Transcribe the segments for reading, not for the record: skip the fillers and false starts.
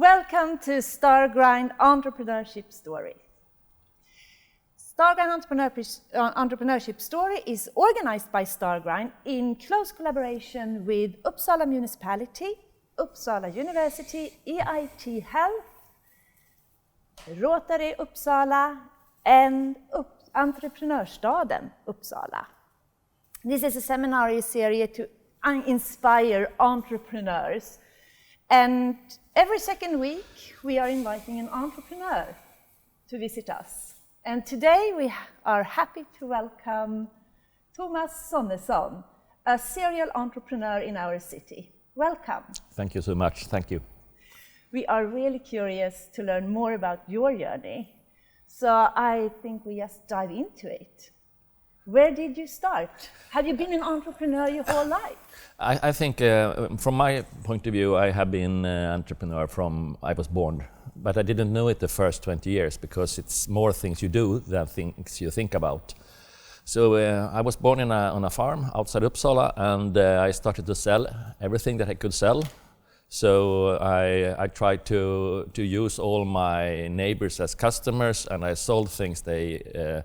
Welcome to Stargrind Entrepreneurship Story. Stargrind Entrepreneurship Story is organized by Stargrind in close collaboration with Uppsala Municipality, Uppsala University, EIT Health, Rotary Uppsala, and Entreprenörstaden Uppsala. This is a seminar serie to inspire entrepreneurs. And every second week, we are inviting an entrepreneur to visit us. And today, we are happy to welcome Thomas Sonesson, a serial entrepreneur in our city. Welcome. Thank you so much. Thank you. We are really curious to learn more about your journey. So I think we just dive into it. Where did you start? Have you been an entrepreneur your whole life? I think from my point of view, I have been an entrepreneur from I was born. But I didn't know it the first 20 years because it's more things you do than things you think about. So I was born on a farm outside Uppsala, and I started to sell everything that I could sell. So I tried to use all my neighbors as customers, and I sold things they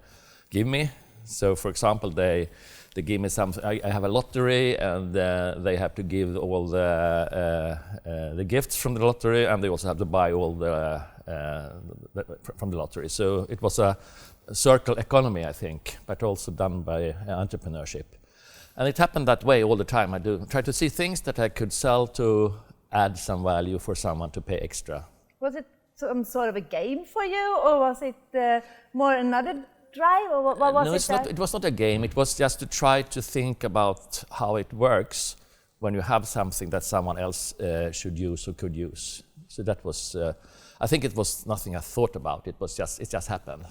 give me. So, for example, they give me something. I have a lottery, and they have to give all the gifts from the lottery, and they also have to buy all the from the lottery. So it was a circle economy, I think, but also done by entrepreneurship. And it happened that way all the time. I try to see things that I could sell to add some value for someone to pay extra. Was it some sort of a game for you, or was it more another drive, or what was it? It was not a game. It was just to try to think about how it works when you have something that someone else should use or could use. So that was, I think it was nothing I thought about. It just happened.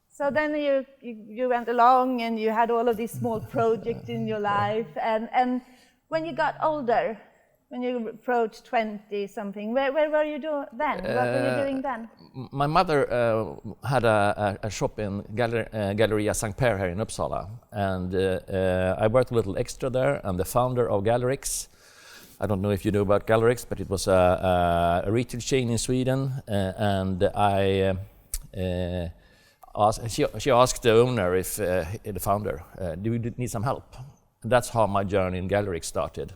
So then you went along and you had all of these small projects in your life, and when you got older, when you approached 20-something, where were you then? What were you doing then? My mother had a shop in Galleria St. Per here in Uppsala, and I worked a little extra there. I'm the founder of Gallerix. I don't know if you know about Gallerix, but it was a retail chain in Sweden, and she asked the owner, if the founder, do we need some help? And that's how my journey in Gallerix started.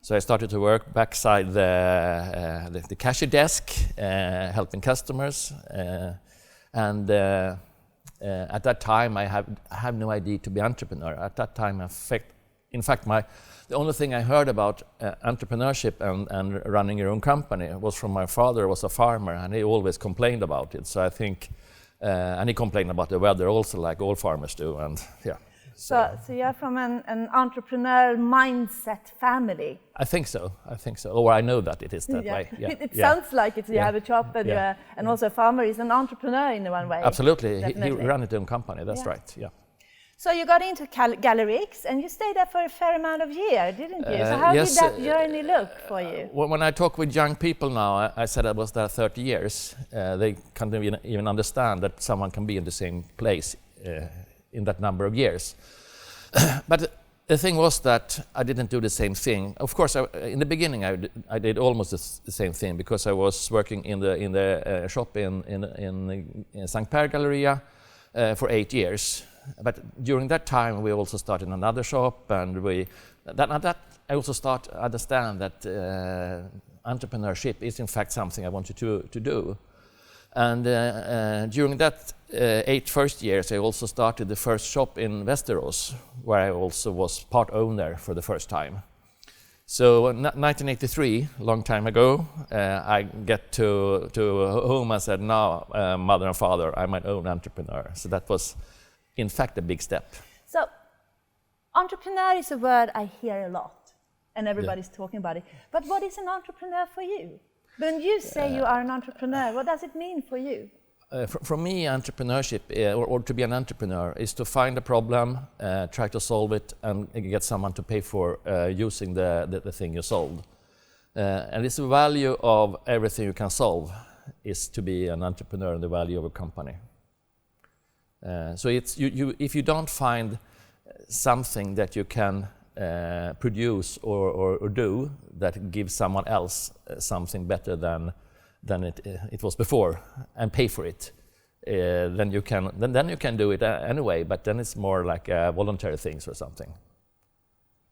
So I started to work backside the cashier desk, helping customers, and at that time I have no idea to be entrepreneur. At that time, in fact, the only thing I heard about entrepreneurship and running your own company was from my father, who was a farmer, and he always complained about it. So I think, and he complained about the weather also, like all farmers do, and yeah. So you're from an entrepreneur mindset family. I think so. Or I know that it is that way. Yeah. It sounds like it. You have a job, and also a farmer is an entrepreneur in one way. Absolutely. He ran his own company. That's right. Yeah. So you got into Gallerix, and you stayed there for a fair amount of years, didn't you? So how did that journey look for you? When I talk with young people now, I said I was there 30 years. They can't even understand that someone can be in the same place in that number of years. But the thing was that I didn't do the same thing. Of course, in the beginning I did almost the same thing, because I was working in the shop in St. Per Galleria for 8 years. But during that time we also started another shop, and I also start to understand that entrepreneurship is in fact something I wanted to do. And during that 8 first years, I also started the first shop in Västerås, where I also was part owner for the first time. So in 1983, a long time ago, I get to home and said, now, mother and father, I'm my own entrepreneur. So that was, in fact, a big step. So entrepreneur is a word I hear a lot, and everybody's talking about it. But what is an entrepreneur for you? When you say you are an entrepreneur, what does it mean for you? For me, entrepreneurship, or to be an entrepreneur, is to find a problem, try to solve it, and get someone to pay for using the thing you sold. And it's the value of everything you can solve is to be an entrepreneur, and the value of a company. So it's if you don't find something that you can produce or do that gives someone else something better than than it was before and pay for it, then you can do it anyway. But then it's more like voluntary things or something.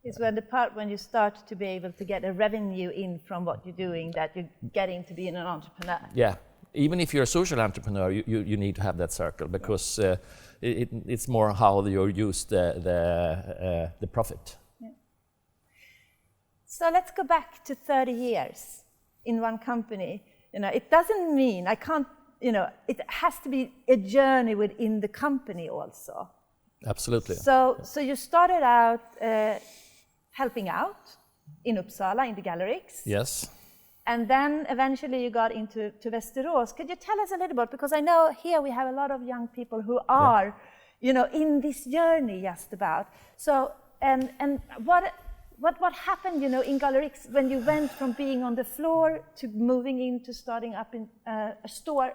It's when the part when you start to be able to get a revenue in from what you're doing that you're getting to be an entrepreneur. Yeah, even if you're a social entrepreneur, you need to have that circle, because it's more how you use the profit. Yeah. So let's go back to 30 years in one company. It doesn't mean I can't. It has to be a journey within the company also. Absolutely. So you started out helping out in Uppsala in the galleries. Yes. And then eventually you got into Västerås. Could you tell us a little bit, because I know here we have a lot of young people who are, in this journey just about. So and what happened, in galleries when you went from being on the floor to moving into starting up in a store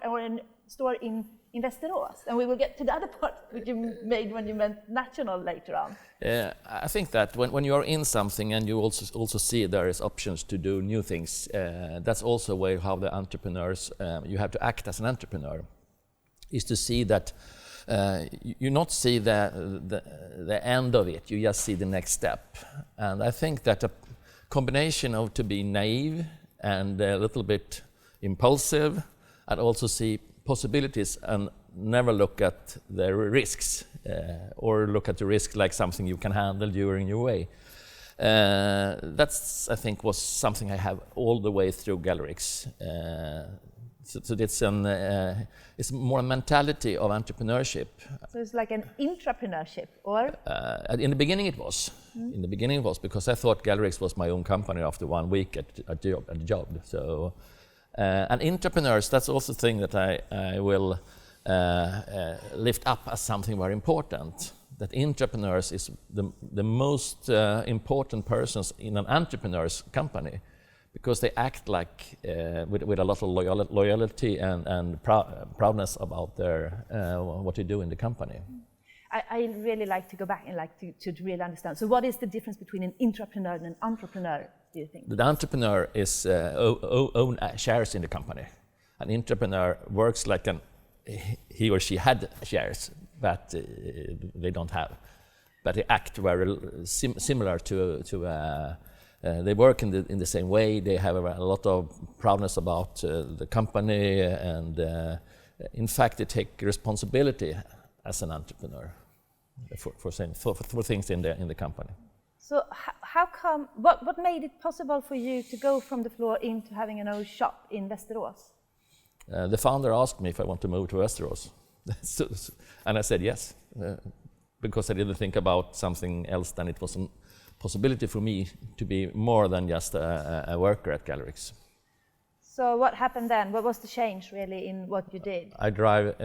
in Västerås? And we will get to the other part which you made when you went national later on. I think that when you are in something and you also see there is options to do new things, that's also how the entrepreneurs, you have to act as an entrepreneur, is to see that you not see the end of it, you just see the next step. And I think that a combination of to be naive and a little bit impulsive, and also see possibilities and never look at the risks, or look at the risk like something you can handle during your way. That's, I think, was something I have all the way through galleries. So it's more a mentality of entrepreneurship. So it's like an intrapreneurship, or? In the beginning it was. In the beginning it was, because I thought galleries was my own company after 1 week at the job. So, and entrepreneurs, that's also a thing that I will lift up as something very important. That entrepreneurs is the most important persons in an entrepreneur's company, because they act like with a lot of loyalty and proudness about their what they do in the company. I really like to go back and to really understand. So what is the difference between an intrapreneur and an entrepreneur, do you think? The entrepreneur is own shares in the company. An entrepreneur works like he or she had shares, but they don't have. But they act very similar to they work in the same way. They have a lot of proudness about the company, and in fact, they take responsibility as an entrepreneur for things in the company. So how come? What made it possible for you to go from the floor into having an own shop in Västerås? The founder asked me if I want to move to Västerås, and I said yes, because I didn't think about something else than it was a possibility for me to be more than just a worker at galleries. So what happened then? What was the change really in what you did? I drive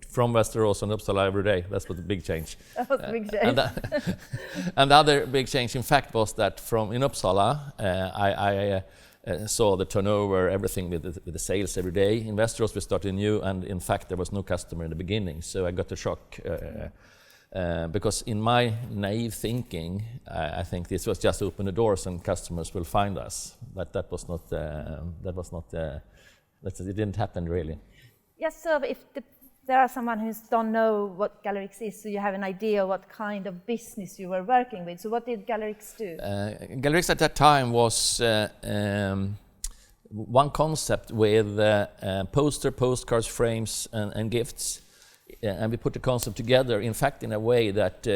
from Västerås and Uppsala every day. That's what the big change. That was a big change. And the other big change, in fact, was that in Uppsala, I saw the turnover, everything with the sales every day. In Västerås, we started new, and in fact, there was no customer in the beginning. So I got a shock. Because in my naive thinking, I think this was just open the doors and customers will find us. But that was not. It didn't happen really. Yes. So if there are someone who don't know what Gallerix is, so you have an idea what kind of business you were working with. So what did Gallerix do? Gallerix at that time was one concept with postcards, frames, and gifts. And we put the concept together, in fact, in a way that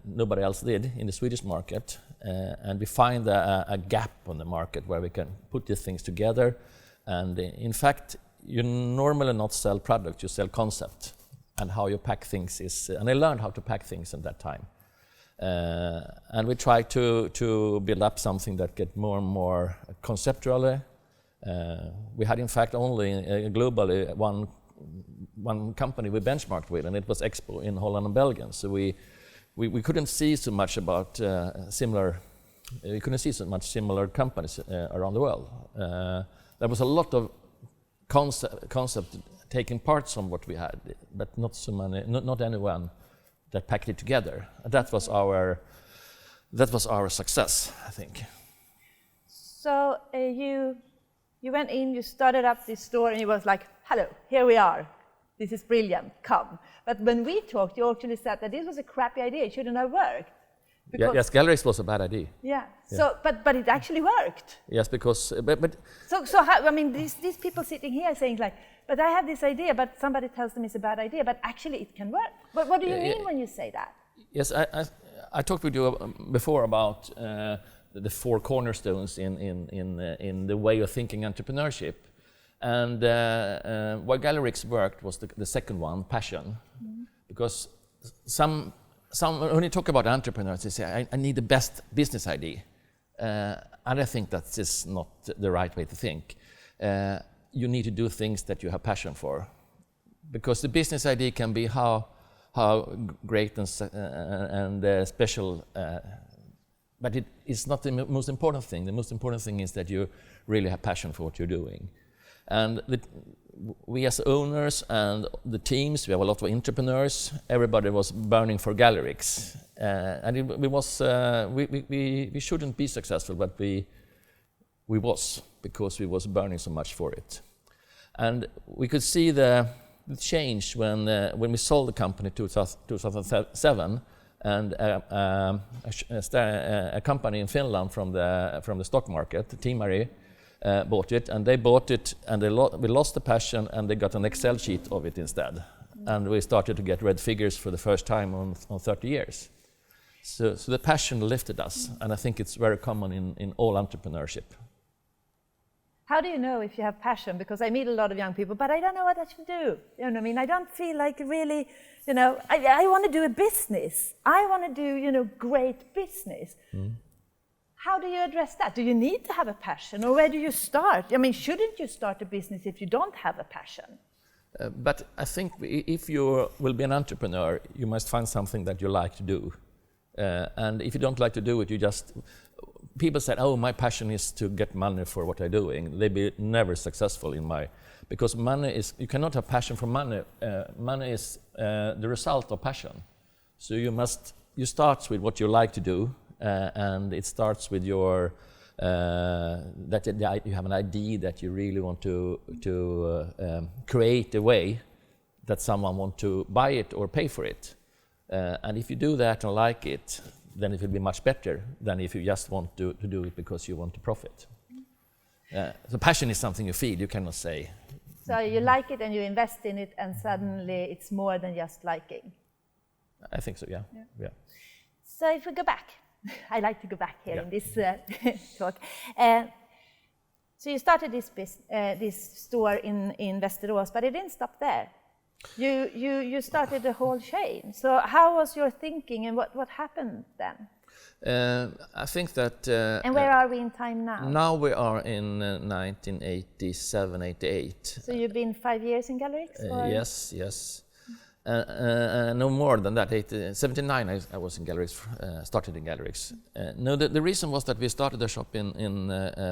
nobody else did in the Swedish market. And we find a gap on the market where we can put these things together. And in fact, you normally not sell products, you sell concept. And how you pack things is... And I learned how to pack things at that time. And we try to build up something that get more and more conceptually. We had, in fact, only globally one company we benchmarked with, and it was Expo in Holland and Belgium. So we couldn't see so much about similar companies around the world. There was a lot of concept taking parts from what we had, but not so many, not anyone that packed it together. That was our success, I think. So you went in, you started up this store, and you was like, hello, here we are. This is brilliant, come. But when we talked, you actually said that this was a crappy idea, it shouldn't have worked. Yes, galleries was a bad idea. Yeah. So, but it actually worked. Yes, because but So how, I mean, these people sitting here saying like, but I have this idea, but somebody tells them it's a bad idea, but actually it can work. But what do you mean when you say that? Yes, I talked with you before about the 4 cornerstones in the way of thinking entrepreneurship, and why Gallerix worked was the second one, passion, because some when you talk about entrepreneurs, they say I need the best business idea, and I think that is not the right way to think. You need to do things that you have passion for, because the business idea can be how great and special, but it is not the most important thing. The most important thing is that you really have passion for what you're doing. And we as owners and the teams, we have a lot of entrepreneurs, everybody was burning for Gallerix. And we shouldn't be successful, but we was, because we was burning so much for it. And we could see the change when we sold the company in 2007, and a company in Finland from the stock market, Timari, bought it, and they bought it, and we lost the passion, and they got an Excel sheet of it instead. And we started to get red figures for the first time on 30 years. So the passion lifted us, and I think it's very common in all entrepreneurship. How do you know if you have passion? Because I meet a lot of young people, but I don't know what I should do. You know what I mean? I don't feel like really, you know, I want to do a business. I want to do, you know, great business. How do you address that? Do you need to have a passion, or where do you start? I mean, shouldn't you start a business if you don't have a passion? But I think if you will be an entrepreneur, you must find something that you like to do. And if you don't like to do it, you just... People said, oh, my passion is to get money for what I'm doing. They'd be never successful in my... Because money is... You cannot have passion for money. Money is the result of passion. So you start with what you like to do, and it starts with your... that you have an idea that you really want to create a way that someone want to buy it or pay for it. And if you do that and like it, then it will be much better than if you just want to do it because you want to profit. So passion is something you feel, you cannot say. So you like it and you invest in it, and suddenly it's more than just liking. I think so, yeah. So if we go back, I like to go back here in this talk. So you started this store in Västerås, but it didn't stop there. You started the whole chain. So how was your thinking, and what happened then? I think that... and where are we in time now? Now we are in 1987, 88. So you've been 5 years in Gallerix? Yes. No more than that. 79 I was in Gallerix, started in Gallerix. No, the reason was that we started a shop in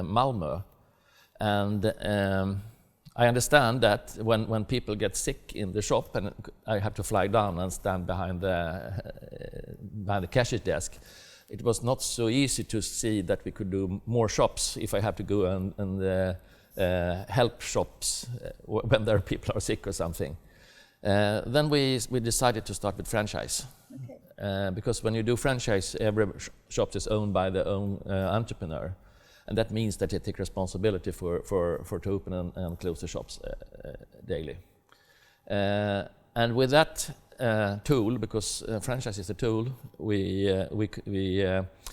Malmö, and I understand that when people get sick in the shop and I have to fly down and stand behind the cashier's desk, it was not so easy to see that we could do more shops if I have to go and help shops when there are people are sick or something. Then we decided to start with franchise. Okay. Because when you do franchise, every shop is owned by the own entrepreneur. And that means that they take responsibility for to open and close the shops daily. And with that tool, because franchise is a tool, we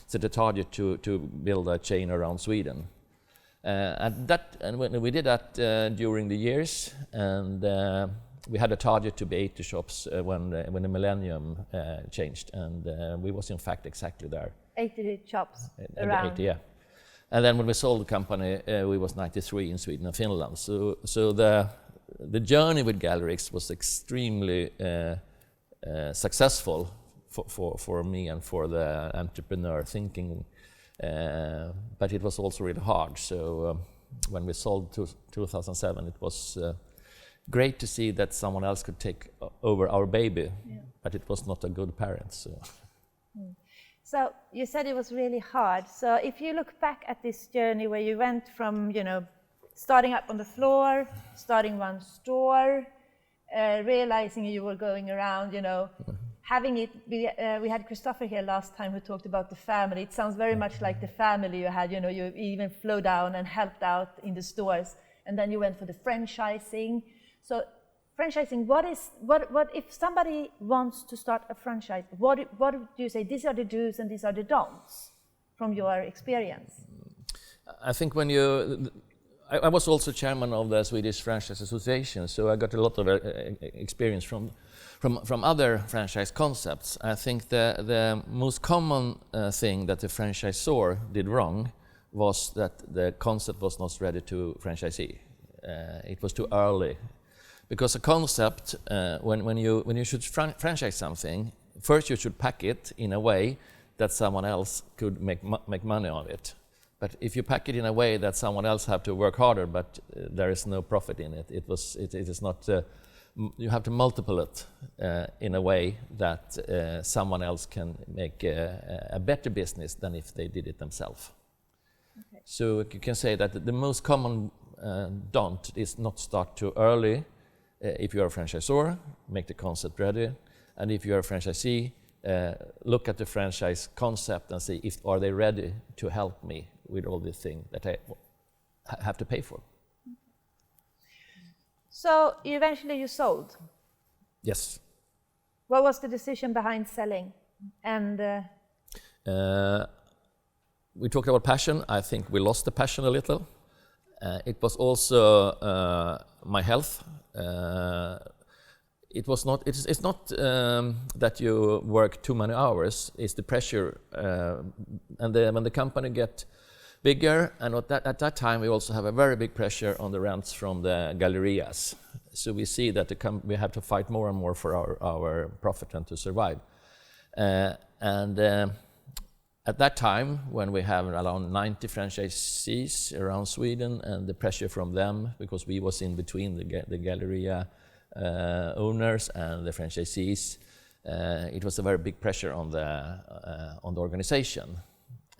set a target to build a chain around Sweden. And when we did that during the years, and we had a target to be 80 shops when the millennium changed, and we was in fact exactly there. 80 shops around. 80, yeah. And then when we sold the company, we was 93 in Sweden and Finland. So the journey with Gallerix was extremely successful for me and for the entrepreneur thinking, but it was also really hard. So when we sold 2007, it was great to see that someone else could take over our baby, but it was not a good parent. So you said it was really hard. So if you look back at this journey where you went from, starting up on the floor, starting one store, realizing you were going around, having it be, we had Christopher here last time who talked about the family. It sounds very much like the family you had, you even flew down and helped out in the stores. And then you went for the franchising. So franchising, what if somebody wants to start a franchise, what do you say, these are the do's and these are the don'ts from your experience? I think I was also chairman of the Swedish Franchise Association, so I got a lot of experience from other franchise concepts. I think the most common thing that the franchisor did wrong was that the concept was not ready to franchisee. It was too early. Because a concept, when you should franchise something, first you should pack it in a way that someone else could make money on it. But if you pack it in a way that someone else have to work harder, but there is no profit in it, it is not. You have to multiple it in a way that someone else can make a better business than if they did it themselves. Okay. So you can say that the most common don't is not start too early. If you are a franchisor, make the concept ready, and if you are a franchisee, look at the franchise concept and see if are they ready to help me with all the things that I have to pay for. So eventually you sold. Yes. What was the decision behind selling? And we talked about passion. I think we lost the passion a little. It was also my health. It's not that you work too many hours. It's the pressure, and when the company get bigger, and at that time we also have a very big pressure on the rents from the gallerias. So we see that we have to fight more and more for our profit and to survive. At that time, when we have around 90 franchisees around Sweden, and the pressure from them, because we was in between the Galleria owners and the franchisees, it was a very big pressure on the organization.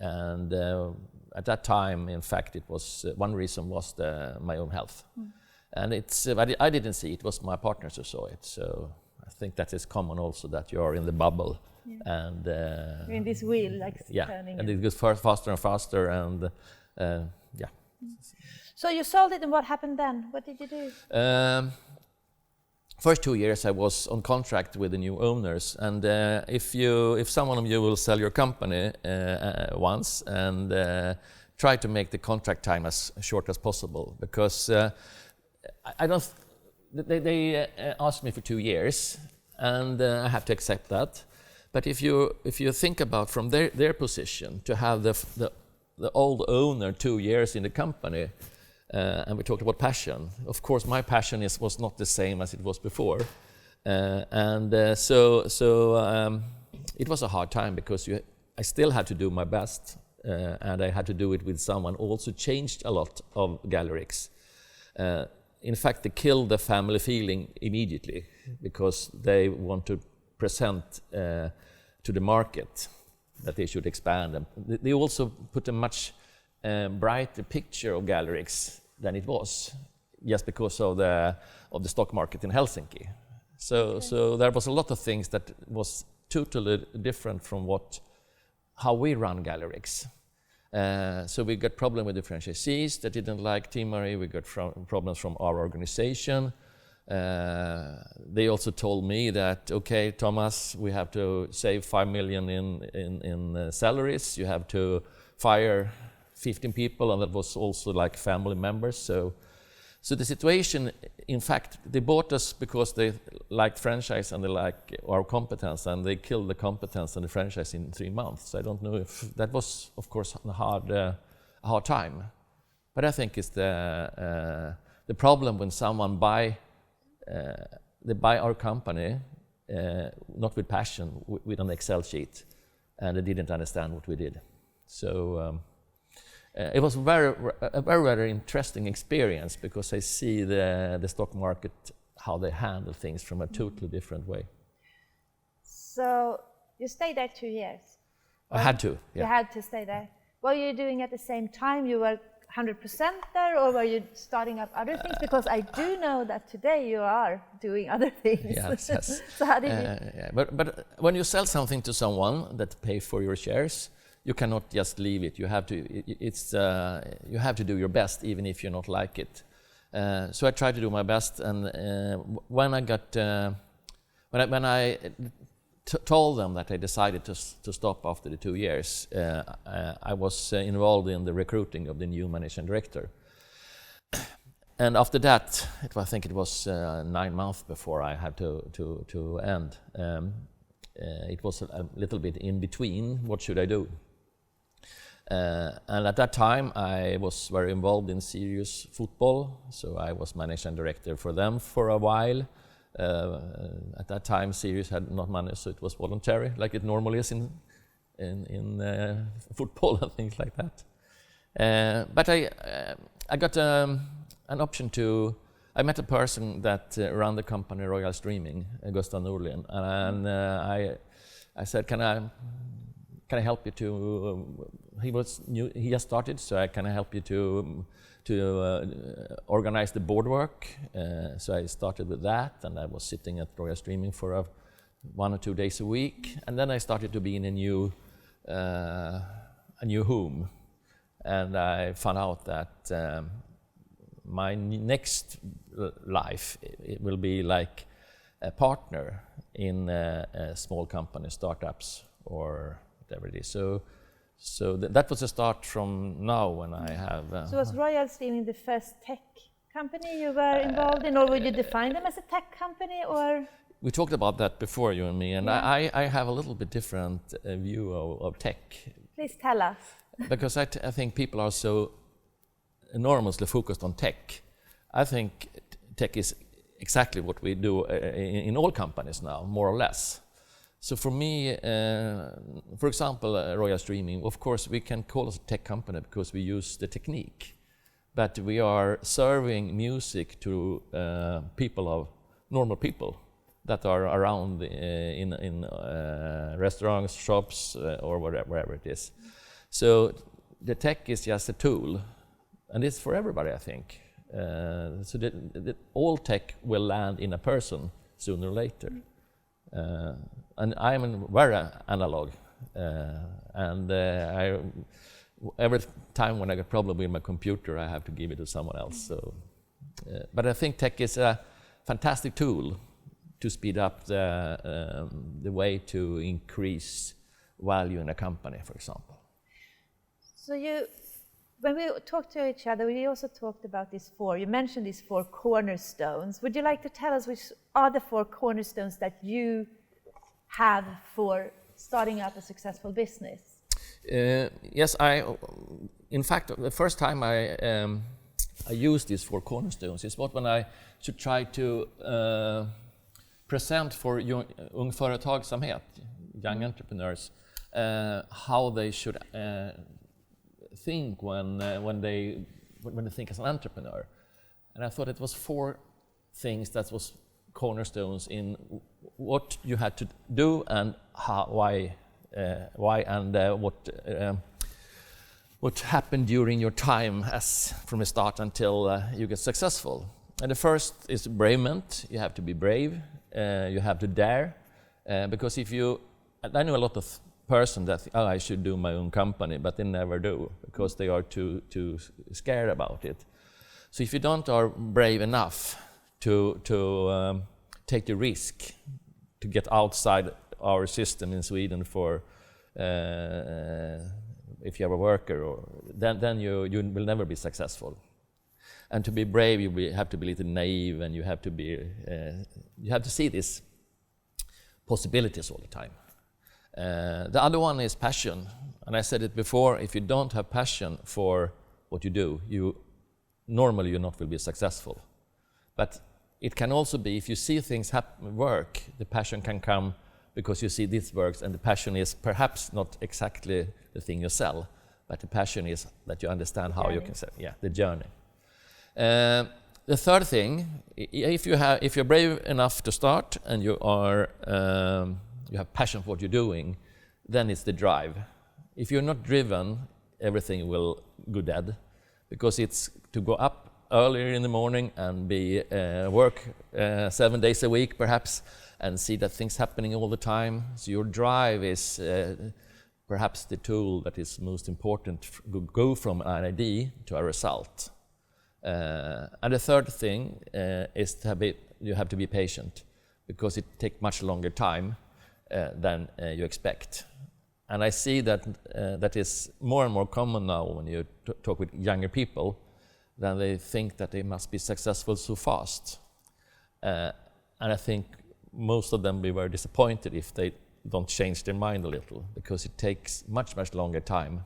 And at that time, in fact, it was one reason was my own health. And I didn't see it. It was my partners who saw it. So I think that is common also, that you are in the bubble. Yeah. And in this wheel, turning. And it goes faster and faster, and yeah. So you sold it, and what happened then? What did you do? First 2 years I was on contract with the new owners, and if someone of you will sell your company once, and try to make the contract time as short as possible, because they asked me for 2 years, and I have to accept that. But if you think about from their position to have the old owner 2 years in the company, and we talked about passion. Of course, my passion was not the same as it was before, so it was a hard time, because I still had to do my best, and I had to do it with someone who also changed a lot of galleries. In fact, they killed the family feeling immediately, because they want to present to the market that they should expand. And they also put a much brighter picture of galleries than it was, just because of the stock market in Helsinki. So there was a lot of things that was totally different from how we run galleries. So we got problem with the franchisees that didn't like Team Marie. We got problems from our organization. They also told me that, okay, Thomas, we have to save 5 million in salaries. You have to fire 15 people, and that was also like family members. So the situation, in fact, they bought us because they liked franchise and they liked our competence, and they killed the competence and the franchise in 3 months. I don't know if that was, of course, a hard time. But I think it's the problem when someone they buy our company, not with passion, with an Excel sheet, and they didn't understand what we did. So it was a very interesting experience, because I see the stock market, how they handle things from a totally different way. So you stayed there 2 years. I had to. You had to stay there. What were you doing at the same time? You were 100% there, or were you starting up other things? Because I do know that today you are doing other things. Yes. So how did you? Yeah. But when you sell something to someone that pay for your shares, you cannot just leave it. You have to. You have to do your best, even if you not like it. So I tried to do my best, and when I got when I told them that I decided to stop after the 2 years, I was involved in the recruiting of the new managing director. And after that, I think it was 9 months before I had to end. It was a little bit in between. What should I do? And at that time, I was very involved in serious football, so I was managing director for them for a while. At that time, Sirius had not money, so it was voluntary, like it normally is in football and things like that. But I got an option to. I met a person that ran the company Royal Streaming, Gustav Norlin, and I said, "Can I help you to?" He was new. He just started, so can I help you to organize the board work? So I started with that, and I was sitting at Royal Streaming for 1 or 2 days a week, and then I started to be in a new home, and I found out that my next life it will be like a partner in a small company, startups or whatever it is. So that was the start from now when I have... So was Royal Streaming the first tech company you were involved in, or would you define them as a tech company, or...? We talked about that before, you and me, and yeah. I have a little bit different view of tech. Please tell us. Because I think people are so enormously focused on tech. I think tech is exactly what we do in all companies now, more or less. So for me, for example, Royal Streaming, of course we can call us a tech company because we use the technique, but we are serving music to normal people that are around in restaurants, shops, or wherever it is. So the tech is just a tool, and it's for everybody, I think. So all tech will land in a person sooner or later. And I'm very analog, and every time when I get a problem with my computer, I have to give it to someone else. So, but I think tech is a fantastic tool to speed up the way to increase value in a company, for example. So when we talked to each other, we also talked about you mentioned these 4 cornerstones. Would you like to tell us which are the 4 cornerstones that you have for starting up a successful business? Yes, in fact, the first time I used these 4 cornerstones is when I should try to present for ung företagsamhet, young entrepreneurs, how they should think when they think as an entrepreneur. And I thought it was 4 things that was cornerstones in what you had to do and why and what happened during your time as from the start until you get successful. And the first is bravement. You have to be brave. You have to dare, because I know a lot of persons that I should do my own company, but they never do because they are too scared about it. So if you don't are brave enough to take the risk to get outside our system in Sweden for if you have a worker, then you will never be successful. And to be brave, you have to be a little naive, and you have to see these possibilities all the time. The other one is passion, and I said it before. If you don't have passion for what you do, normally you not will be successful. But it can also be if you see things work, the passion can come because you see this works, and the passion is perhaps not exactly the thing you sell, but the passion is that you understand how you can sell. Yeah, the journey. The third thing, if you're brave enough to start and you have passion for what you're doing, then it's the drive. If you're not driven, everything will go dead, because it's to go up earlier in the morning and be work 7 days a week perhaps, and see that things happening all the time. So your drive is perhaps the tool that is most important to go from an idea to a result. And the third thing is you have to be patient, because it takes much longer time than you expect. And I see that that is more and more common now when you talk with younger people, then they think that they must be successful so fast. And I think most of them will be very disappointed if they don't change their mind a little, because it takes much, much longer time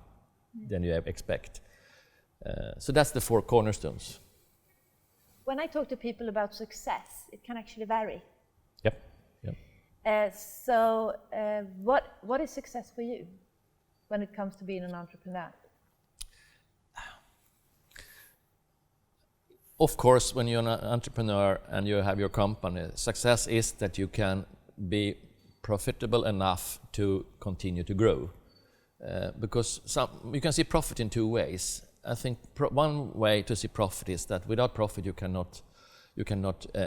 than you expect. So that's the 4 cornerstones. When I talk to people about success, it can actually vary. Yep. So what is success for you when it comes to being an entrepreneur? Of course, when you're an entrepreneur and you have your company, success is that you can be profitable enough to continue to grow. Because you can see profit in 2 ways. I think one way to see profit is that without profit you cannot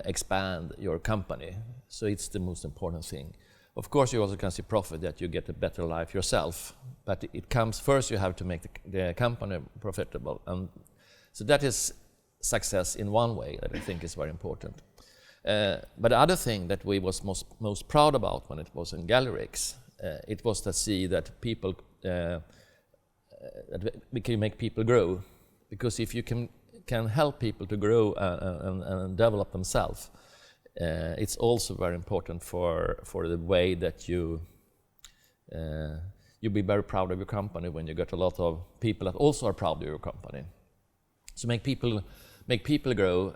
expand your company. So it's the most important thing. Of course, you also can see profit that you get a better life yourself. But it comes first, you have to make the company profitable. And so that is success in one way that I think is very important. But the other thing that we was most proud about when it was in Gallerix, it was to see that people that we can make people grow. Because if you can help people to grow and develop themselves, it's also very important for the way that you be very proud of your company when you get a lot of people that also are proud of your company. So make people grow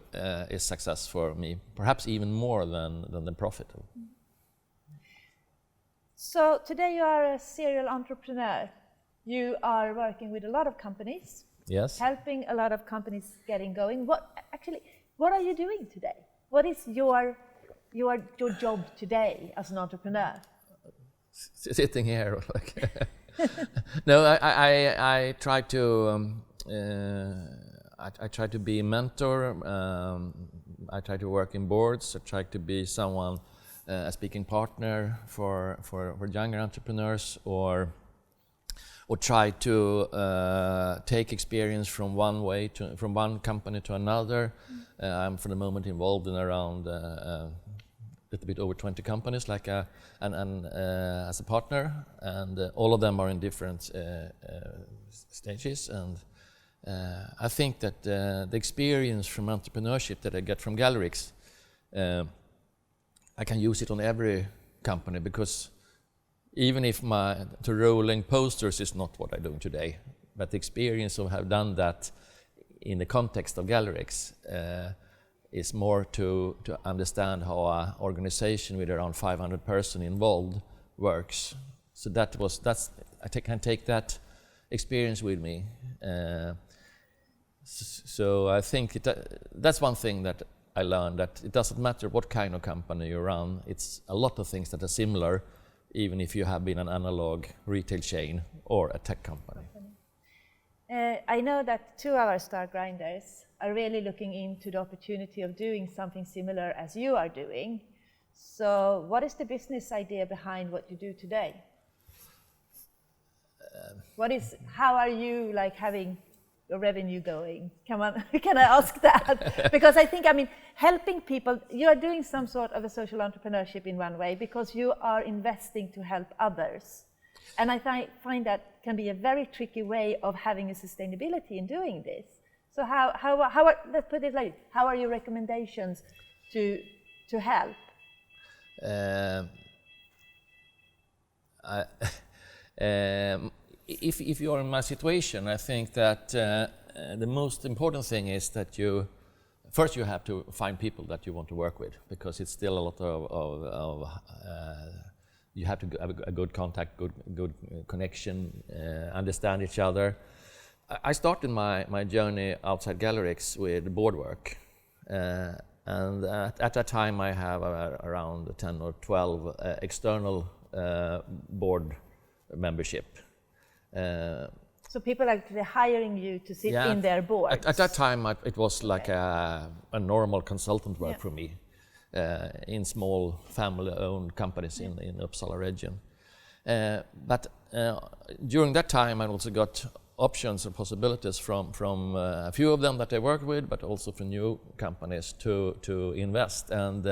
is success for me, perhaps even more than the profit. So today you are a serial entrepreneur. You are working with a lot of companies. Yes. Helping a lot of companies getting going. What are you doing today? What is your job today as an entrepreneur? Sitting here. No, I try to. I try to be a mentor. I try to work in boards. I try to be someone, a speaking partner for younger entrepreneurs, or try to take experience from one company to another. I'm for the moment involved in around a little bit over 20 companies, as a partner, and all of them are in different stages. And I think that the experience from entrepreneurship that I get from Gallerix, I can use it on every company, because even if to rolling posters is not what I'm doing today, but the experience of have done that in the context of Gallerix is more to understand how an organization with around 500 persons involved works. So I can take that experience with me. So I think that's one thing that I learned, that it doesn't matter what kind of company you run, it's a lot of things that are similar, even if you have been an analog retail chain or a tech company. I know that 2 of our Stargrinders are really looking into the opportunity of doing something similar as you are doing. So what is the business idea behind what you do today? How are you having your revenue going? Can I ask that? Because I think, helping people, you are doing some sort of a social entrepreneurship in one way, because you are investing to help others. And I find that can be a very tricky way of having a sustainability in doing this. So let's put it like this, how are your recommendations to help? If you are in my situation, I think that the most important thing is that first you have to find people that you want to work with, because it's still a lot of you have to have a good contact, good connection, understand each other. I started my journey outside Gallerix with board work, and at that time I have around 10 or 12 external board membership. So people are actually hiring you to sit in their boards? At that time, it was like a normal consultant work for me in small family-owned companies in Uppsala region. But during that time, I also got options and possibilities from a few of them that I worked with, but also from new companies to invest. And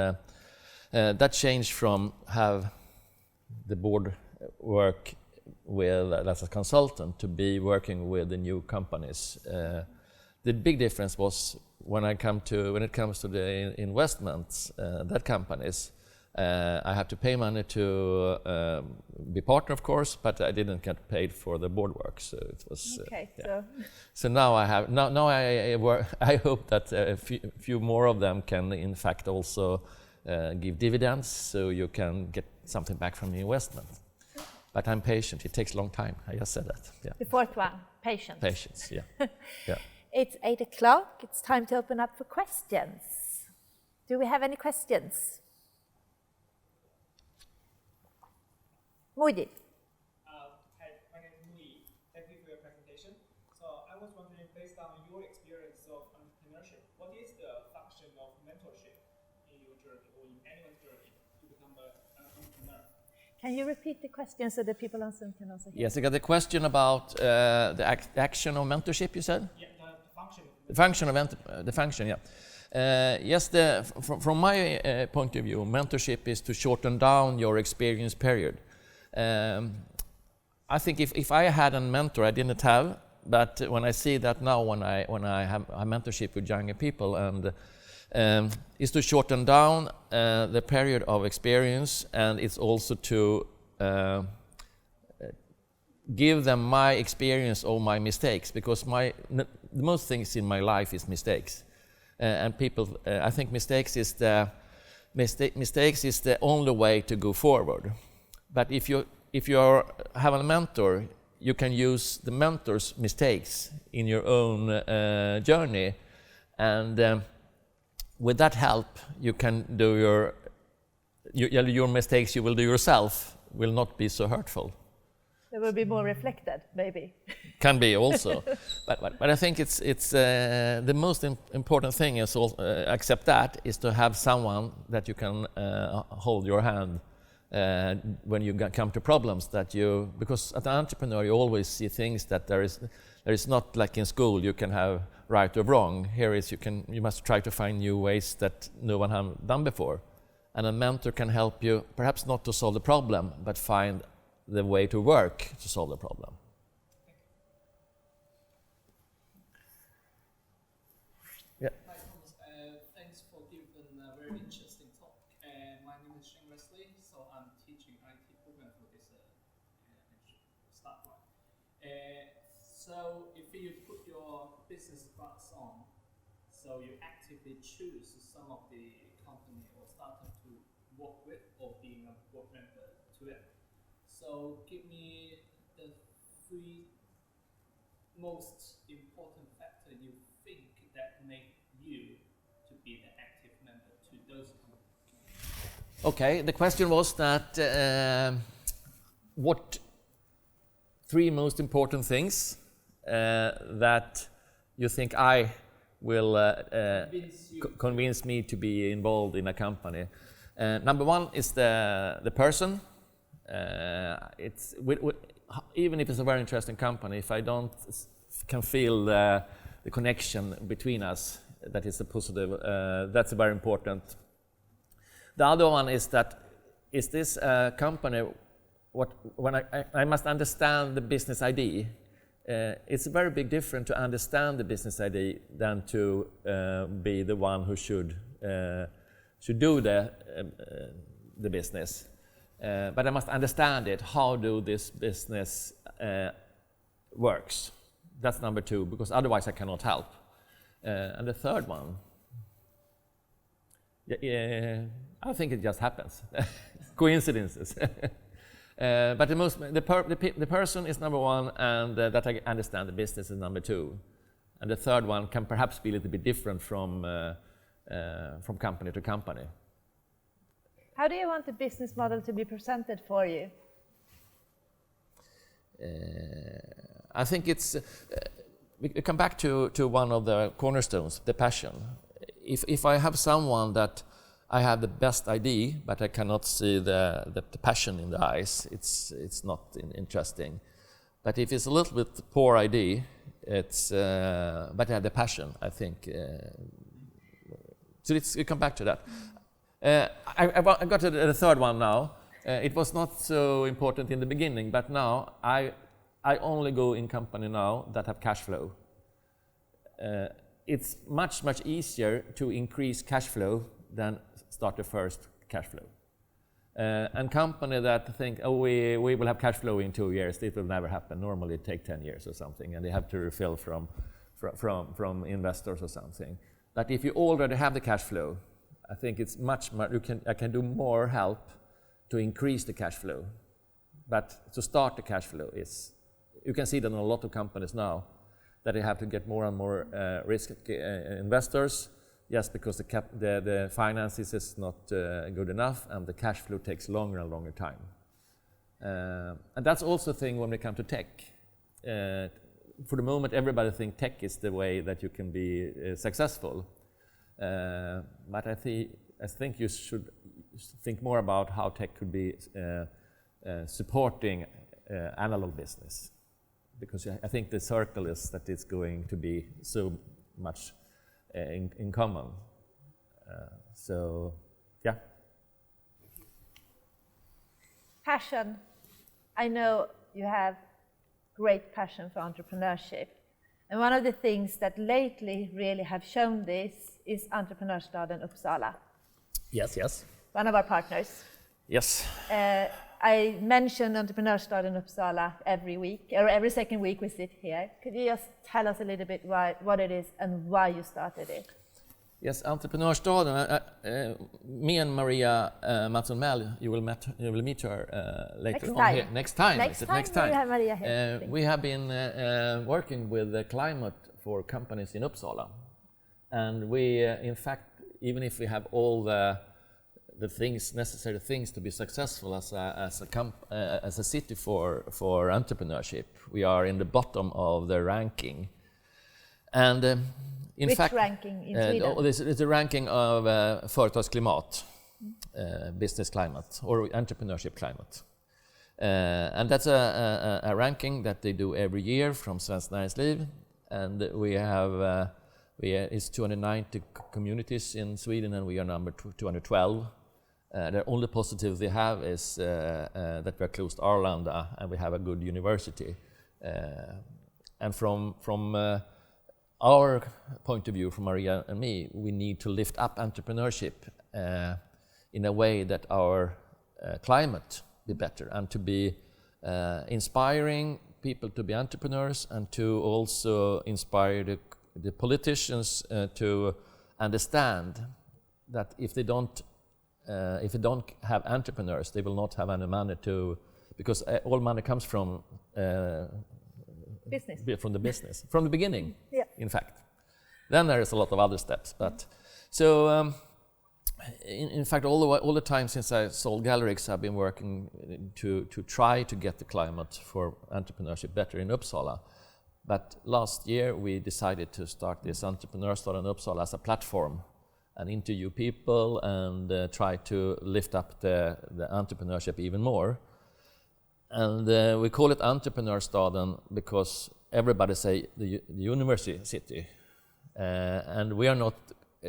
that changed from have the board work with as a consultant to be working with the new companies. The big difference was when it comes to the investments, that companies, I had to pay money to be partner, of course, but I didn't get paid for the board work. So it was okay. So now I hope that a few more of them can, in fact, also give dividends, so you can get something back from the investment. But I'm patient. It takes a long time. I just said that. Yeah. The fourth one, patience. Patience. Yeah. Yeah. It's 8 o'clock. It's time to open up for questions. Do we have any questions? Moody. Hi, my name is Moody. Thank you for your presentation. So I was wondering, based on your experience of entrepreneurship, what is the function of mentorship in your journey or in anyone's journey to become an entrepreneur? Can you repeat the question so the people on Zoom can also hear? Yes, I got a question about the action of mentorship, you said? Yeah, the function. The function, yeah. Yes, from my point of view, mentorship is to shorten down your experience period. I think if I had a mentor, I didn't have, but when I see that now, when I have a mentorship with younger people, and is to shorten down the period of experience, and it's also to give them my experience or my mistakes, because the most things in my life is mistakes, and people. I think mistakes is the only way to go forward. But if you have a mentor, you can use the mentor's mistakes in your own journey, and with that help, you can do your mistakes you will do yourself will not be so hurtful. They will be more reflected, maybe. Can be also, but I think it's the most important thing is accept that is to have someone that you can hold your hand when you come to problems because as an entrepreneur you always see things that there is not like in school you can have right or wrong. Here is you must try to find new ways that no one have done before, and a mentor can help you perhaps not to solve the problem but find the way to work to solve the problem. Yeah. Hi Thomas, thanks for giving a very interesting talk. My name is Shane Wesley, so I'm teaching IT program for this Stargrind. So if you put your business class on, so you actively choose some of the company or startup to work with or being a board member to it. So give me the 3 most important factors you think that make you to be the active member to those companies. Okay, the question was that what 3 most important things that you think I will convince me to be involved in a company. Number 1 is the person. It's even if it's a very interesting company, if I can feel the connection between us, that is a positive. That's very important. The other one is that is this company? When I must understand the business idea. It's a very big difference to understand the business idea than to be the one who should do the business. But I must understand it. How do this business works? That's number 2, because otherwise I cannot help. And the third one, I think it just happens, coincidences. But the person is number 1, and that I understand the business is number 2. And the third one can perhaps be a little bit different from company to company. How do you want the business model to be presented for you? I think it's we come back to one of the cornerstones, the passion. If I have someone that I have the best idea, but I cannot see the passion in the eyes, it's not interesting. But if it's a little bit poor idea, it's but I have the passion, I think. So we come back to that. I got to the third one now. It was not so important in the beginning, but now I only go in company now that have cash flow. It's much easier to increase cash flow than start the first cash flow. And company that think, oh, we will have cash flow in 2 years, it will never happen. Normally it take 10 years or something, and they have to refill from investors or something. But if you already have the cash flow, I think it's much more, I can do more help to increase the cash flow. But to start the cash flow is, you can see that in a lot of companies now, that they have to get more and more risk investors, just because the finances is not good enough, and the cash flow takes longer and longer time. And that's also a thing when we come to tech. For the moment, everybody thinks tech is the way that you can be successful. But I think you should think more about how tech could be supporting analog business. Because I think the circle is that it's going to be so much in common. So, yeah. Passion. I know you have great passion for entrepreneurship. And one of the things that lately really have shown this is Entreprenörstaden Uppsala. Yes. One of our partners. Yes. I mention Entreprenörstaden Uppsala every week, or every second week we sit here. Could you just tell us a little bit what it is and why you started it? Yes, Entreprenörstaden. Me and Maria Mattsson-Mell, you will meet her later on here. Next time. We have Maria here. We have been working with the climate for companies in Uppsala, and we, in fact, even if we have all the necessary things to be successful as a city for entrepreneurship, we are in the bottom of the ranking. And in Which fact, ranking in Sweden? This is the ranking of företagsklimat, business climate, or entrepreneurship climate. And that's a ranking that they do every year from Svenskt Näringsliv, and we have it's 290 communities in Sweden, and we are number 212. The only positive they have is that we are close to Arlanda, and we have a good university. And from our point of view, from Maria and me, we need to lift up entrepreneurship in a way that our climate be better, and to be inspiring people to be entrepreneurs, and to also inspire the politicians to understand that if they don't have entrepreneurs, they will not have any money to, because all money comes from business. From the business, from the beginning. Yeah. In fact, then there is a lot of other steps. But so, in fact, all the time since I sold Gallerix, I've been working to try to get the climate for entrepreneurship better in Uppsala. But last year we decided to start this Entreprenörstaden Uppsala as a platform, and interview people and try to lift up the entrepreneurship even more. And we call it Entreprenörstaden because everybody say the university city. And we are not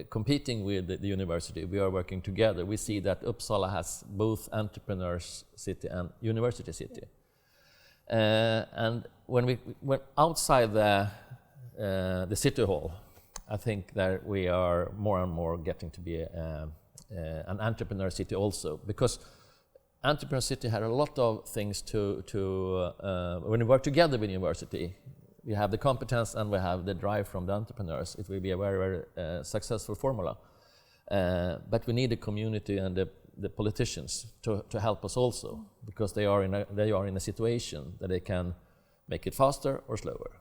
competing with the university, we are working together. We see that Uppsala has both entrepreneurs city and university city. And when we went outside the city hall, I think that we are more and more getting to be an entrepreneur city also, because entrepreneur city had a lot of things to when we work together with university, we have the competence and we have the drive from the entrepreneurs. It will be a very, very successful formula. But we need the community and the politicians to help us also, because they are in a situation that they can make it faster or slower.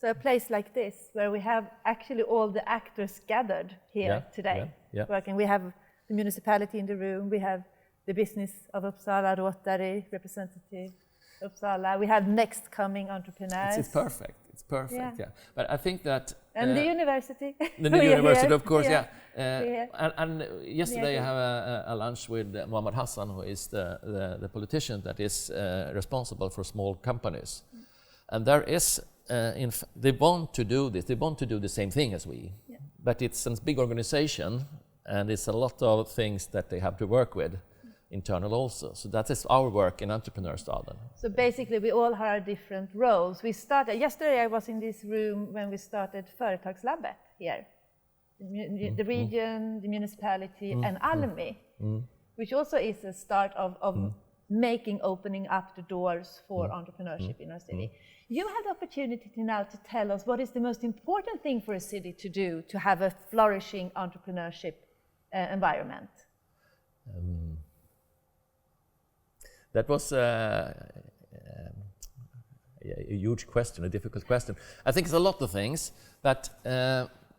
So a place like this, where we have actually all the actors gathered here today, working. We have the municipality in the room, we have the business of Uppsala Rotary representative, Uppsala. We have next coming entrepreneurs. It's perfect. It's perfect. Yeah. But I think that and the university. The university, here. of course. Yeah. And yesterday I have a lunch with Mohammad Hassan, who is the politician that is responsible for small companies. And there is, they want to do this. They want to do the same thing as we. Yeah. But it's a big organization, and it's a lot of things that they have to work with, internal also. So that is our work in Entreprenörstaden. So basically, we all have different roles. We started yesterday. I was in this room when we started Företagslabbet here, the region, the municipality, and Almi, which also is a start of making, opening up the doors for entrepreneurship in our city. You have the opportunity now to tell us what is the most important thing for a city to do to have a flourishing entrepreneurship environment. That was a huge question, a difficult question. I think it's a lot of things, but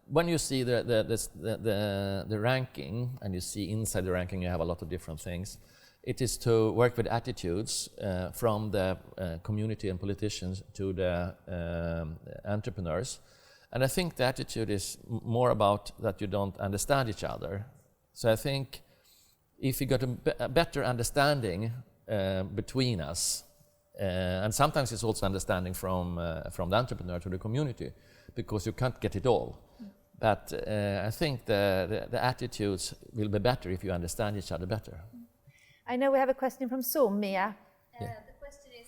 when you see the ranking, and you see inside the ranking you have a lot of different things, it is to work with attitudes from the community and politicians to the entrepreneurs. And I think the attitude is more about that you don't understand each other. So I think if you got a better understanding between us, and sometimes it's also understanding from the entrepreneur to the community, because you can't get it all. But I think the attitudes will be better if you understand each other better. I know we have a question from Zoom, Mia. The question is,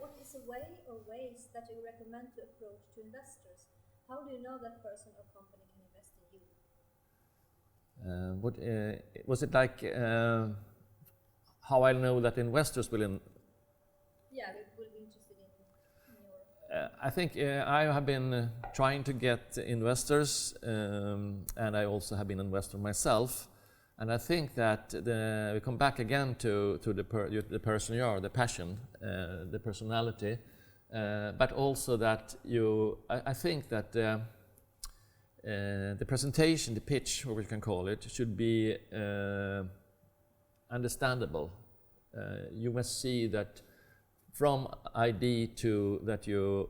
what is a way or ways that you recommend to approach to investors? How do you know that person or company can invest in you? Was it like how I know that investors will Yeah, we will be interested in your... I think I have been trying to get investors, and I also have been an investor myself. And I think that we come back again to the person you are, the passion, the personality, but also that I think that the presentation, the pitch, or what you can call it, should be understandable. You must see that from idea to that you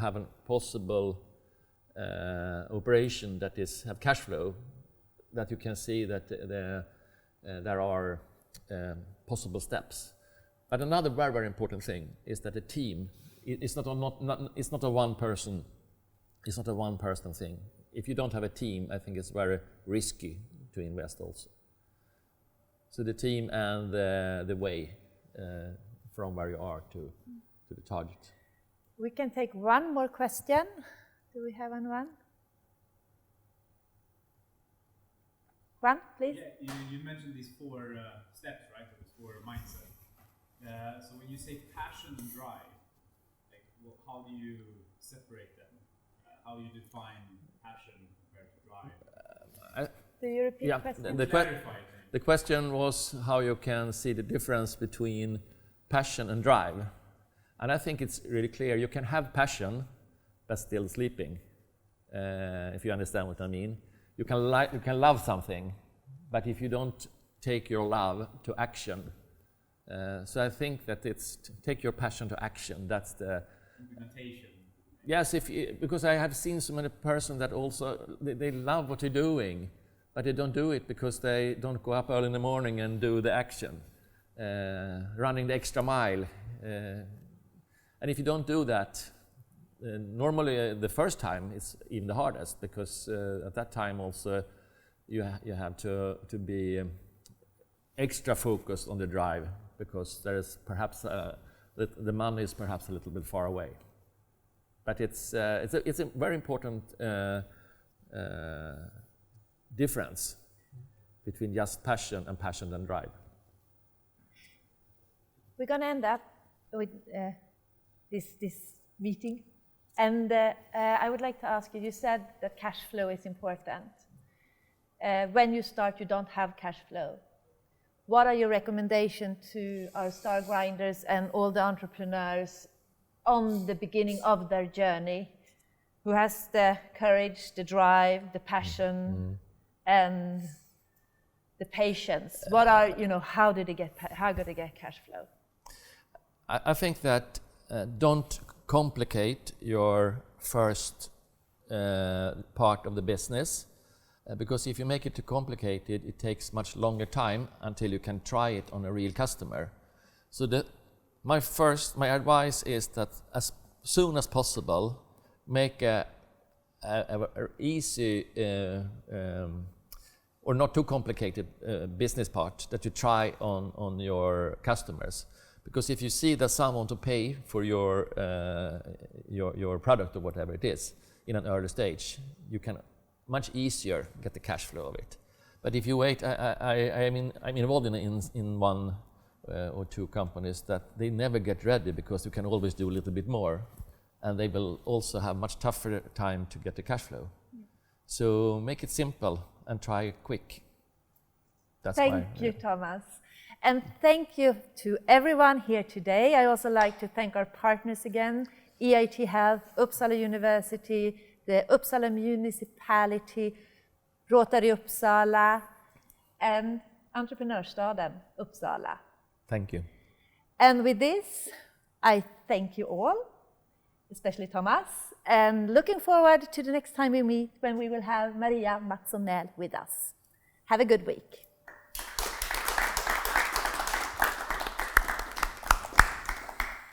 have a possible operation that have cash flow, that you can see that there are possible steps. But another very, very important thing is that the team it's not a one person. It's not a one person thing. If you don't have a team, I think it's very risky to invest also. So the team and the way from where you are to the target. We can take one more question. Do we have one? One, please. Yeah, you mentioned these 4 steps, right? Those 4 mindset. So when you say passion and drive, like, how do you separate them? How do you define passion compared to drive? Do you repeat the question? The question was how you can see the difference between passion and drive. And I think it's really clear. You can have passion, but still sleeping, if you understand what I mean. You can love something, but if you don't take your love to action, so I think that it's take your passion to action. That's the implementation. Yes, because I have seen so many persons that also they love what they're doing, but they don't do it because they don't go up early in the morning and do the action, running the extra mile. And if you don't do that, normally the first time it's even the hardest, because at that time also you have to be extra focused on the drive, because there is perhaps the money is perhaps a little bit far away. But it's a very important difference between just passion and drive. We're going to end up with this meeting. And I would like to ask you, you said that cash flow is important. When you start, you don't have cash flow. What are your recommendations to our Stargrinders and all the entrepreneurs on the beginning of their journey, who has the courage, the drive, the passion, and the patience? What are, how do they get cash flow? I think that don't complicate your first part of the business, because if you make it too complicated, it takes much longer time until you can try it on a real customer. So my advice is that as soon as possible, make a easy or not too complicated business part that you try on your customers. Because if you see that someone want to pay for your product or whatever it is in an early stage, you can much easier get the cash flow of it. But if you wait, I'm involved in one or two companies that they never get ready because you can always do a little bit more, and they will also have much tougher time to get the cash flow. So make it simple and try it quick. Thank you, Thomas. And thank you to everyone here today. I also like to thank our partners again, EIT Health, Uppsala University, the Uppsala Municipality, Rotary Uppsala, and Entreprenörstaden Uppsala. Thank you. And with this, I thank you all, especially Thomas, and looking forward to the next time we meet when we will have Maria Mattsonell with us. Have a good week.